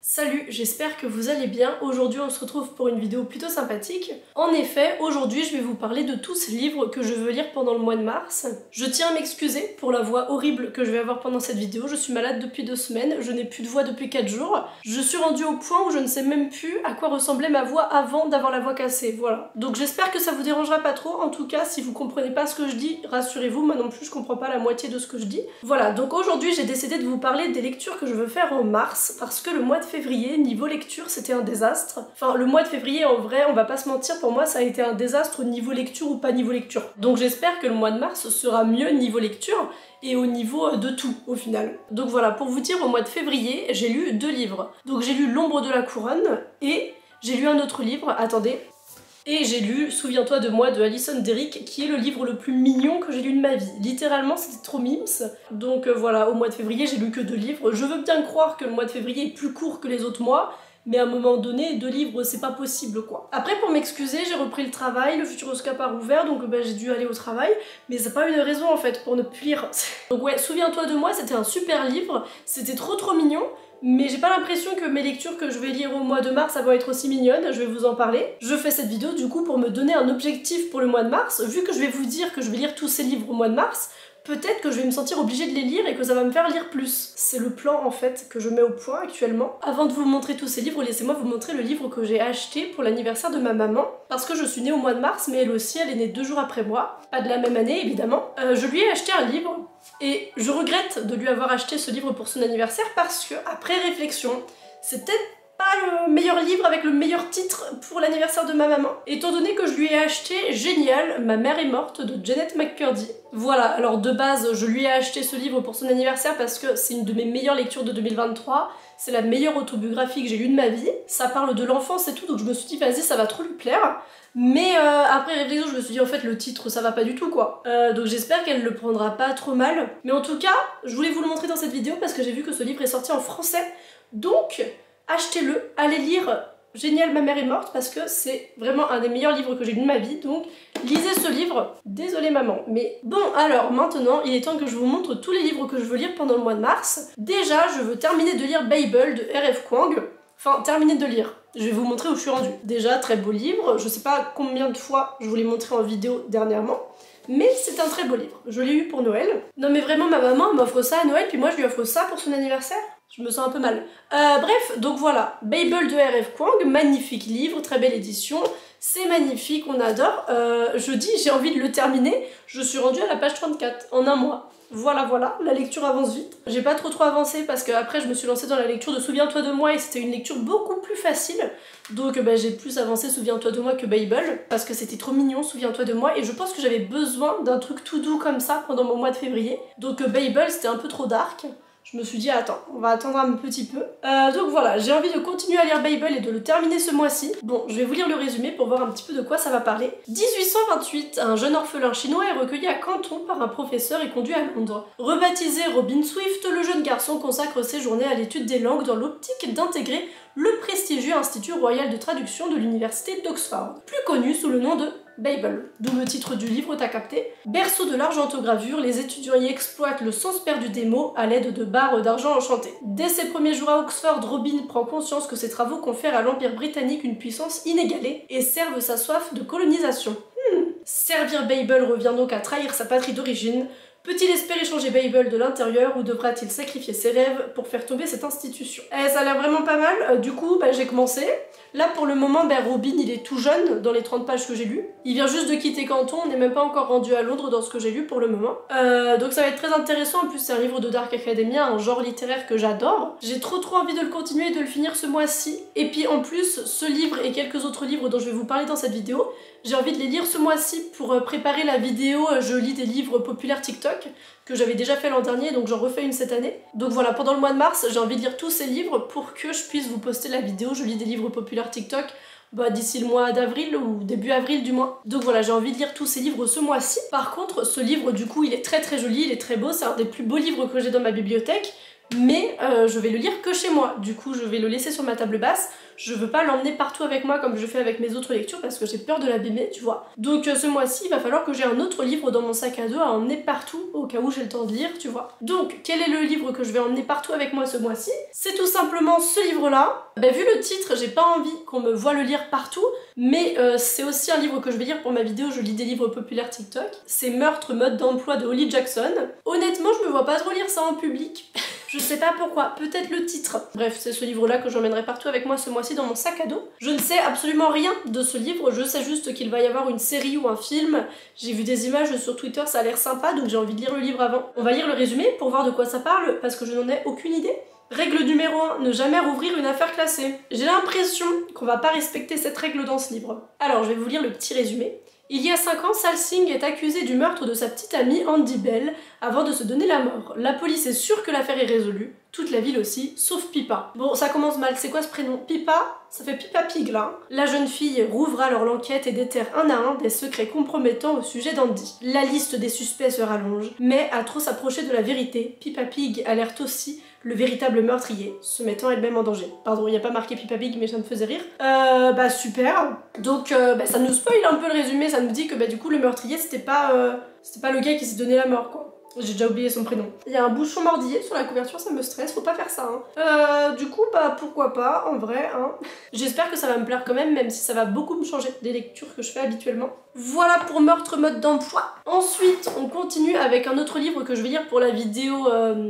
Salut, j'espère que vous allez bien. Aujourd'hui on se retrouve pour une vidéo plutôt sympathique. En effet, aujourd'hui je vais vous parler de tous ces livres que je veux lire pendant le mois de mars. Je tiens à m'excuser pour la voix horrible que je vais avoir pendant cette vidéo. Je suis malade depuis 2 semaines, je n'ai plus de voix depuis 4 jours. Je suis rendue au point où je ne sais même plus à quoi ressemblait ma voix avant d'avoir la voix cassée, voilà. Donc j'espère que ça vous dérangera pas trop. En tout cas, si vous comprenez pas ce que je dis, rassurez-vous, moi non plus je comprends pas la moitié de ce que je dis. Voilà, donc aujourd'hui j'ai décidé de vous parler des lectures que je veux faire en mars, parce que le mois de février, niveau lecture, c'était un désastre. Enfin, le mois de février, en vrai, on va pas se mentir, pour moi, ça a été un désastre niveau lecture ou pas niveau lecture. Donc j'espère que le mois de mars sera mieux niveau lecture et au niveau de tout, au final. Donc voilà, pour vous dire, au mois de février, j'ai lu 2 livres. Donc j'ai lu L'ombre de la couronne et j'ai lu un autre livre, attendez. Et j'ai lu Souviens-toi de moi de Alison Derrick, qui est le livre le plus mignon que j'ai lu de ma vie. Littéralement, c'était trop mimes. Donc voilà, au mois de février, j'ai lu que 2 livres. Je veux bien croire que le mois de février est plus court que les autres mois, mais à un moment donné, 2 livres, c'est pas possible, quoi. Après, pour m'excuser, j'ai repris le travail, le Futuroscope a rouvert, donc j'ai dû aller au travail, mais c'est pas une raison, en fait, pour ne plus lire. Donc ouais, Souviens-toi de moi, c'était un super livre, c'était trop mignon, mais j'ai pas l'impression que mes lectures que je vais lire au mois de mars vont être aussi mignonnes, je vais vous en parler. Je fais cette vidéo du coup pour me donner un objectif pour le mois de mars, vu que je vais vous dire que je vais lire tous ces livres au mois de mars, peut-être que je vais me sentir obligée de les lire et que ça va me faire lire plus. C'est le plan en fait que je mets au point actuellement. Avant de vous montrer tous ces livres, laissez-moi vous montrer le livre que j'ai acheté pour l'anniversaire de ma maman. Parce que je suis née au mois de mars, mais elle aussi, elle est née 2 jours après moi. Pas de la même année évidemment. Je lui ai acheté un livre. Et je regrette de lui avoir acheté ce livre pour son anniversaire parce que, après réflexion, c'est peut-être pas le meilleur livre avec le meilleur titre pour l'anniversaire de ma maman. Étant donné que je lui ai acheté Génial, ma mère est morte de Janet McCurdy. Voilà, alors de base, je lui ai acheté ce livre pour son anniversaire parce que c'est une de mes meilleures lectures de 2023. C'est la meilleure autobiographie que j'ai lue de ma vie. Ça parle de l'enfance et tout, donc je me suis dit, vas-y, ça va trop lui plaire. Mais après réflexion, je me suis dit, en fait, le titre, ça va pas du tout, quoi. Donc j'espère qu'elle le prendra pas trop mal. Mais en tout cas, je voulais vous le montrer dans cette vidéo parce que j'ai vu que ce livre est sorti en français. Donc, achetez-le, allez lire Génial, ma mère est morte, parce que c'est vraiment un des meilleurs livres que j'ai lu de ma vie, donc lisez ce livre. Désolée maman, mais bon, alors maintenant, il est temps que je vous montre tous les livres que je veux lire pendant le mois de mars. Déjà, je veux terminer de lire Babel de R.F. Kuang. Enfin, terminer de lire. Je vais vous montrer où je suis rendue. Déjà, très beau livre, je sais pas combien de fois je vous l'ai montré en vidéo dernièrement, mais c'est un très beau livre. Je l'ai eu pour Noël. Non mais vraiment, ma maman m'offre ça à Noël, puis moi je lui offre ça pour son anniversaire. Je me sens un peu mal. Bref, donc voilà, Babel de R.F. Kuang, magnifique livre, très belle édition, c'est magnifique, on adore. Je dis, j'ai envie de le terminer, je suis rendue à la page 34, en un mois. Voilà, la lecture avance vite. J'ai pas trop avancé parce que après je me suis lancée dans la lecture de Souviens-toi de moi et c'était une lecture beaucoup plus facile. Donc j'ai plus avancé Souviens-toi de moi que Babel parce que c'était trop mignon Souviens-toi de moi et je pense que j'avais besoin d'un truc tout doux comme ça pendant mon mois de février. Donc Babel c'était un peu trop dark. Je me suis dit, attends, on va attendre un petit peu. Donc voilà, j'ai envie de continuer à lire Babel et de le terminer ce mois-ci. Bon, je vais vous lire le résumé pour voir un petit peu de quoi ça va parler. 1828, un jeune orphelin chinois est recueilli à Canton par un professeur et conduit à Londres. Rebaptisé Robin Swift, le jeune garçon consacre ses journées à l'étude des langues dans l'optique d'intégrer le prestigieux Institut Royal de Traduction de l'Université d'Oxford, plus connu sous le nom de Babel, d'où le titre du livre, t'as capté. Berceau de l'argentogravure, les étudiants y exploitent le sens perdu des mots à l'aide de barres d'argent enchantées. Dès ses premiers jours à Oxford, Robin prend conscience que ses travaux confèrent à l'Empire britannique une puissance inégalée et servent sa soif de colonisation. Servir Babel revient donc à trahir sa patrie d'origine. Peut-il espérer changer Babel de l'intérieur ou devra-t-il sacrifier ses rêves pour faire tomber cette institution? Ça a l'air vraiment pas mal, du coup j'ai commencé. Là pour le moment Robin il est tout jeune dans les 30 pages que j'ai lues. Il vient juste de quitter Canton, on n'est même pas encore rendu à Londres dans ce que j'ai lu pour le moment. Donc ça va être très intéressant, en plus c'est un livre de Dark Academia, un genre littéraire que j'adore. J'ai trop envie de le continuer et de le finir ce mois-ci. Et puis en plus, ce livre et quelques autres livres dont je vais vous parler dans cette vidéo, j'ai envie de les lire ce mois-ci pour préparer la vidéo je lis des livres populaires TikTok que j'avais déjà fait l'an dernier, donc j'en refais une cette année. Donc voilà, pendant le mois de mars, j'ai envie de lire tous ces livres pour que je puisse vous poster la vidéo je lis des livres populaires TikTok d'ici le mois d'avril ou début avril du moins. Donc voilà, j'ai envie de lire tous ces livres ce mois-ci. Par contre, ce livre du coup, il est très joli, il est très beau, c'est un des plus beaux livres que j'ai dans ma bibliothèque. mais je vais le lire que chez moi. Du coup, je vais le laisser sur ma table basse. Je veux pas l'emmener partout avec moi comme je fais avec mes autres lectures parce que j'ai peur de l'abîmer, tu vois. Donc ce mois-ci, il va falloir que j'ai un autre livre dans mon sac à dos à emmener partout au cas où j'ai le temps de lire, tu vois. Donc, quel est le livre que je vais emmener partout avec moi ce mois-ci? C'est tout simplement ce livre-là. Bah, vu le titre, j'ai pas envie qu'on me voit le lire partout, mais c'est aussi un livre que je vais lire pour ma vidéo Je lis des livres populaires TikTok. C'est Meurtre, mode d'emploi de Holly Jackson. Honnêtement, je me vois pas trop lire ça en public. Je sais pas pourquoi, peut-être le titre. Bref, c'est ce livre-là que j'emmènerai partout avec moi ce mois-ci dans mon sac à dos. Je ne sais absolument rien de ce livre, je sais juste qu'il va y avoir une série ou un film. J'ai vu des images sur Twitter, ça a l'air sympa, donc j'ai envie de lire le livre avant. On va lire le résumé pour voir de quoi ça parle, parce que je n'en ai aucune idée. Règle numéro 1, ne jamais rouvrir une affaire classée. J'ai l'impression qu'on va pas respecter cette règle dans ce livre. Alors, je vais vous lire le petit résumé. Il y a 5 ans, Salsing est accusé du meurtre de sa petite amie Andy Bell avant de se donner la mort. La police est sûre que l'affaire est résolue, toute la ville aussi, sauf Pippa. Bon, ça commence mal, c'est quoi ce prénom? Pippa? Ça fait Pippa Pig là. La jeune fille rouvre alors l'enquête et déterre un à un des secrets compromettants au sujet d'Andy. La liste des suspects se rallonge, mais à trop s'approcher de la vérité, Pippa Pig alerte aussi le véritable meurtrier, se mettant elle-même en danger. Pardon, il n'y a pas marqué Pippa Pig, mais ça me faisait rire. Bah super. Donc ça nous spoil un peu le résumé, ça nous dit que bah du coup le meurtrier c'était pas le gars qui s'est donné la mort quoi. J'ai déjà oublié son prénom. Il y a un bouchon mordillé sur la couverture, ça me stresse, faut pas faire ça. Hein. Du coup, bah pourquoi pas, en vrai. Hein. J'espère que ça va me plaire quand même si ça va beaucoup me changer des lectures que je fais habituellement. Voilà pour Meurtre, mode d'emploi. Ensuite, on continue avec un autre livre que je vais lire pour la vidéo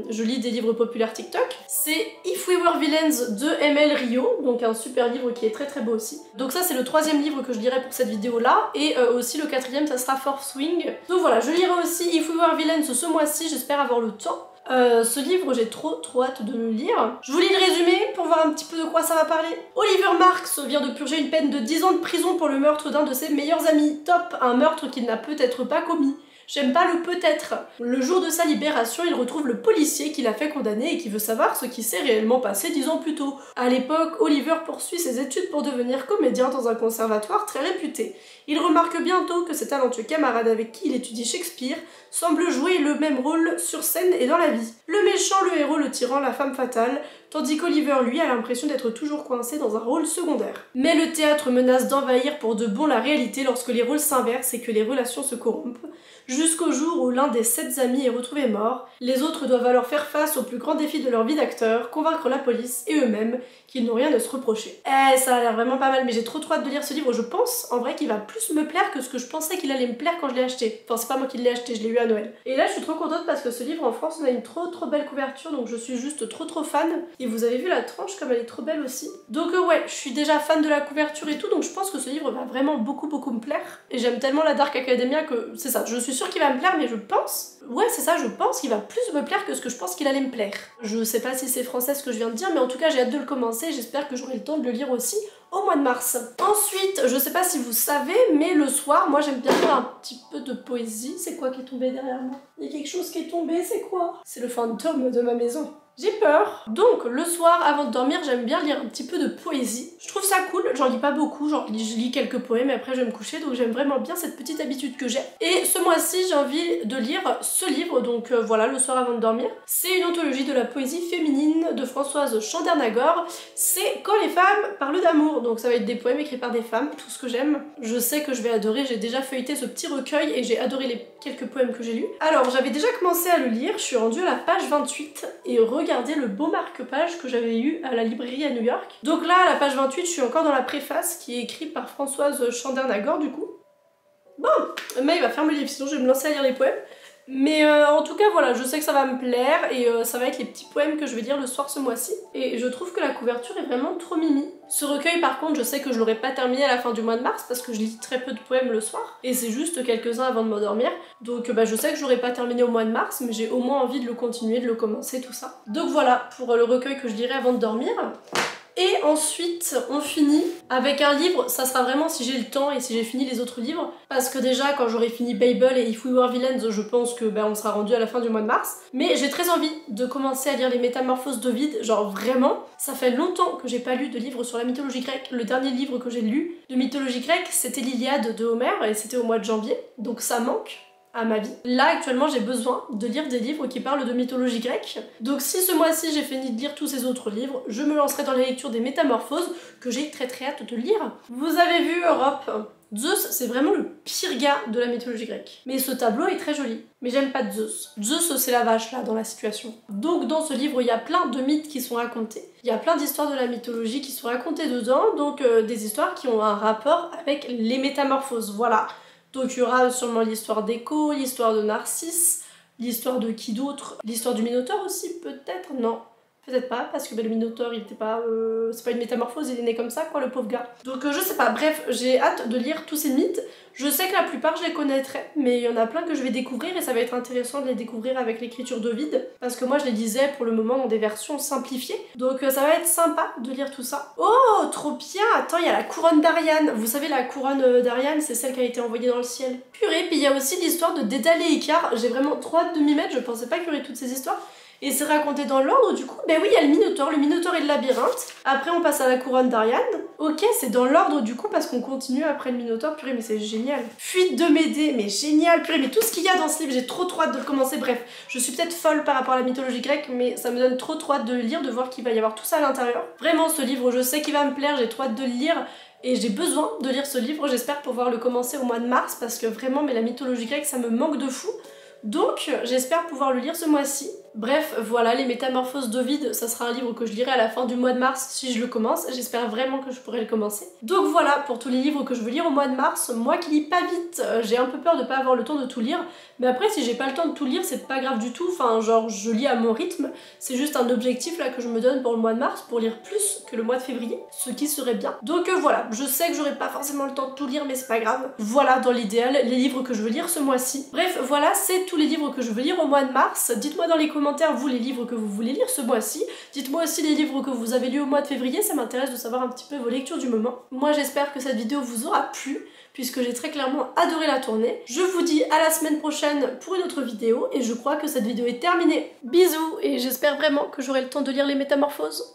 Je lis des livres populaires TikTok. C'est If We Were Villains de ML Rio, donc un super livre qui est très très beau aussi. Donc ça c'est le 3e livre que je lirai pour cette vidéo là, et aussi le 4e ça sera Fourth Swing. Donc voilà, je lirai aussi If We Were Villains ce mois-ci, j'espère avoir le temps. Ce livre, j'ai trop hâte de le lire. Je vous lis le résumé pour voir un petit peu de quoi ça va parler. Oliver Marks vient de purger une peine de 10 ans de prison pour le meurtre d'un de ses meilleurs amis. Top, un meurtre qu'il n'a peut-être pas commis. J'aime pas le peut-être. Le jour de sa libération, il retrouve le policier qui l'a fait condamner et qui veut savoir ce qui s'est réellement passé 10 ans plus tôt. À l'époque, Oliver poursuit ses études pour devenir comédien dans un conservatoire très réputé. Il remarque bientôt que ses talentueux camarades avec qui il étudie Shakespeare semblent jouer le même rôle sur scène et dans la vie. Le méchant, le héros, le tyran, la femme fatale, tandis qu'Oliver, lui, a l'impression d'être toujours coincé dans un rôle secondaire. Mais le théâtre menace d'envahir pour de bon la réalité lorsque les rôles s'inversent et que les relations se corrompent. Jusqu'au jour où l'un des 7 amis est retrouvé mort, les autres doivent alors faire face au plus grand défi de leur vie d'acteur, convaincre la police et eux-mêmes qu'ils n'ont rien à se reprocher. Ça a l'air vraiment pas mal, mais j'ai trop hâte de lire ce livre, je pense en vrai qu'il va plus me plaire que ce que je pensais qu'il allait me plaire quand je l'ai acheté. Enfin c'est pas moi qui l'ai acheté, je l'ai eu à Noël. Et là je suis trop contente parce que ce livre en France on a une trop belle couverture, donc je suis juste trop fan. Et vous avez vu la tranche comme elle est trop belle aussi. Donc ouais, je suis déjà fan de la couverture et tout, donc je pense que ce livre va vraiment beaucoup me plaire. Et j'aime tellement la Dark Academia que c'est ça, je suis sûre qu'il va me plaire, mais je pense... Ouais, c'est ça, je pense qu'il va plus me plaire que ce que je pense qu'il allait me plaire. Je sais pas si c'est français ce que je viens de dire, mais en tout cas j'ai hâte de le commencer, j'espère que j'aurai le temps de le lire aussi au mois de mars. Ensuite, je sais pas si vous savez, mais le soir, moi j'aime bien lire un petit peu de poésie. C'est quoi qui est tombé derrière moi? Il y a quelque chose qui est tombé, c'est quoi? C'est le fantôme de ma maison. J'ai peur. Donc, le soir, avant de dormir, j'aime bien lire un petit peu de poésie. Je trouve ça cool, j'en lis pas beaucoup, genre je lis quelques poèmes et après je vais me coucher, donc j'aime vraiment bien cette petite habitude que j'ai. Et ce mois-ci, j'ai envie de lire ce livre, donc voilà, le soir avant de dormir. C'est une anthologie de la poésie féminine de Françoise Chandernagor. C'est Quand les femmes parlent d'amour, donc ça va être des poèmes écrits par des femmes, tout ce que j'aime. Je sais que je vais adorer, j'ai déjà feuilleté ce petit recueil et j'ai adoré les quelques poèmes que j'ai lus. Alors, j'avais déjà commencé à le lire, je suis rendue à la page 28 et regardez le beau marque-page que j'avais eu à la librairie à New York. Donc là, à la page 28, je suis encore dans la préface qui est écrite par Françoise Chandernagor du coup. Bon, mais il va fermer le livre, sinon je vais me lancer à lire les poèmes. Mais en tout cas voilà, je sais que ça va me plaire et ça va être les petits poèmes que je vais lire le soir ce mois-ci. Et je trouve que la couverture est vraiment trop mimi. Ce recueil par contre, je sais que je l'aurai pas terminé à la fin du mois de mars parce que je lis très peu de poèmes le soir. Et c'est juste quelques-uns avant de m'endormir. Donc bah, je sais que je l'aurai pas terminé au mois de mars, mais j'ai au moins envie de le continuer, de le commencer, tout ça. Donc voilà, pour le recueil que je lirai avant de dormir. Et ensuite, on finit avec un livre, ça sera vraiment si j'ai le temps et si j'ai fini les autres livres, parce que déjà, quand j'aurai fini Babel et If We Were Villains, je pense que on sera rendu à la fin du mois de mars. Mais j'ai très envie de commencer à lire les Métamorphoses d'Ovide, genre vraiment, ça fait longtemps que j'ai pas lu de livre sur la mythologie grecque. Le dernier livre que j'ai lu de mythologie grecque, c'était l'Iliade de Homère, et c'était au mois de janvier, donc ça manque. à ma vie. Là actuellement j'ai besoin de lire des livres qui parlent de mythologie grecque. Donc si ce mois-ci j'ai fini de lire tous ces autres livres, je me lancerai dans la lecture des Métamorphoses que j'ai très hâte de lire. Vous avez vu Europe, Zeus c'est vraiment le pire gars de la mythologie grecque. Mais ce tableau est très joli. Mais j'aime pas Zeus. Zeus c'est la vache là dans la situation. Donc dans ce livre il y a plein de mythes qui sont racontés. Il y a plein d'histoires de la mythologie qui sont racontées dedans, donc des histoires qui ont un rapport avec les métamorphoses, voilà. Donc il y aura sûrement l'histoire d'Écho, l'histoire de Narcisse, l'histoire de qui d'autre? L'histoire du Minotaure aussi peut-être? Non. Peut-être pas, parce que le Minotaure, il était pas... c'est pas une métamorphose, il est né comme ça, quoi, le pauvre gars. Donc je sais pas, bref, j'ai hâte de lire tous ces mythes. Je sais que la plupart, je les connaîtrais, mais il y en a plein que je vais découvrir, et ça va être intéressant de les découvrir avec l'écriture d'Ovide, parce que moi, je les lisais pour le moment dans des versions simplifiées. Donc ça va être sympa de lire tout ça. Oh, trop bien! Attends, il y a la couronne d'Ariane. Vous savez, la couronne d'Ariane, c'est celle qui a été envoyée dans le ciel. Purée, puis il y a aussi l'histoire de Dédale et Icare. J'ai vraiment trop hâte de m'y mettre, je pensais pas qu'il y aurait toutes ces histoires. Et c'est raconté dans l'ordre du coup. Ben oui, il y a le Minotaure et le labyrinthe. Après on passe à la couronne d'Ariane. Ok, c'est dans l'ordre du coup parce qu'on continue après le Minotaure. Purée, mais c'est génial. Fuite de Médée, mais génial. Purée, mais tout ce qu'il y a dans ce livre, j'ai trop hâte de le commencer. Bref, je suis peut-être folle par rapport à la mythologie grecque, mais ça me donne trop hâte de le lire, de voir qu'il va y avoir tout ça à l'intérieur. Vraiment, ce livre, je sais qu'il va me plaire, j'ai trop hâte de le lire. Et j'ai besoin de lire ce livre, j'espère pouvoir le commencer au mois de mars parce que vraiment, mais la mythologie grecque, ça me manque de fou. Donc, j'espère pouvoir le lire ce mois-ci. Bref, voilà, les Métamorphoses d'Ovide, ça sera un livre que je lirai à la fin du mois de mars si je le commence. J'espère vraiment que je pourrai le commencer. Donc voilà, pour tous les livres que je veux lire au mois de mars, moi qui lis pas vite, j'ai un peu peur de pas avoir le temps de tout lire. Mais après, si j'ai pas le temps de tout lire, c'est pas grave du tout. Enfin, genre, je lis à mon rythme. C'est juste un objectif là que je me donne pour le mois de mars, pour lire plus que le mois de février, ce qui serait bien. Donc voilà, je sais que j'aurai pas forcément le temps de tout lire, mais c'est pas grave. Voilà, dans l'idéal, les livres que je veux lire ce mois-ci. Bref, voilà, c'est tous les livres que je veux lire au mois de mars. Dites-moi dans les commentaires, vous, les livres que vous voulez lire ce mois-ci. Dites-moi aussi les livres que vous avez lus au mois de février, ça m'intéresse de savoir un petit peu vos lectures du moment. Moi, j'espère que cette vidéo vous aura plu, puisque j'ai très clairement adoré la tourner. Je vous dis à la semaine prochaine pour une autre vidéo, et je crois que cette vidéo est terminée. Bisous, et j'espère vraiment que j'aurai le temps de lire les Métamorphoses.